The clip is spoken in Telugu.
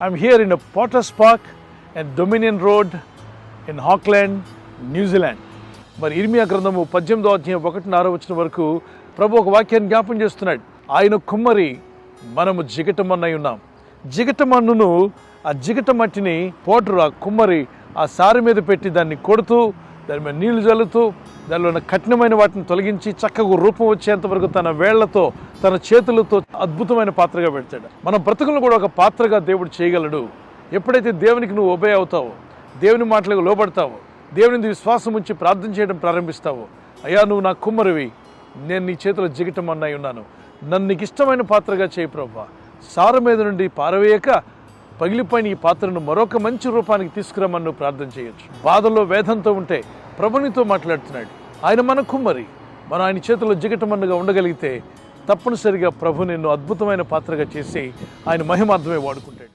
I'm here in a Potter's Park and Dominion Road in Auckland, New Zealand. మరి ఇర్మియా గ్రంథము 18వ అధ్యాయం 1-6 వచనం వరకు ప్రభు ఒక వాక్యాన్ని జ్ఞాపం చేస్తున్నాడు. ఆయన కుమ్మరి, మనము జిగటమన్నై ఉన్నాం. జిగటమన్నును, ఆ జిగట మట్టిని పోటరు, ఆ కుమ్మరి ఆ సారి మీద పెట్టి దాన్ని కొడుతూ, దాని మీద నీళ్లు జల్లుతూ, దానిలో ఉన్న కఠినమైన వాటిని తొలగించి చక్కగా రూపం వచ్చేంత వరకు తన వేళ్లతో, తన చేతులతో అద్భుతమైన పాత్రగా పెడతాడు. మన బ్రతుకులను కూడా ఒక పాత్రగా దేవుడు చేయగలడు. ఎప్పుడైతే దేవునికి నువ్వు ఒబే అవుతావో, దేవుని మాటలకు లోబడతావో, దేవుని విశ్వాసం ఉంచి ప్రార్థన చేయడం ప్రారంభిస్తావో, అయ్యా నువ్వు నా కుమ్మరివి, నేను నీ చేతిలో జిగటం అన్నాయి ఉన్నాను, నన్ను నీకు ఇష్టమైన పాత్రగా చేయి ప్రభువా. సారు మీద నుండి పారవేయక పగిలిపోయిన ఈ పాత్రను మరొక మంచి రూపానికి తీసుకురమ్మని నువ్వు ప్రార్థన చేయొచ్చు. బాధల్లో వేదంతో ఉంటే ప్రభునితో మాట్లాడుతున్నాడు. ఆయన మన కుమ్మరి, మనం ఆయన చేతిలో జిగటమన్నుగా ఉండగలిగితే తప్పనిసరిగా ప్రభు నిన్ను అద్భుతమైన పాత్రగా చేసి ఆయన మహిమార్థమే వాడుకుంటాడు.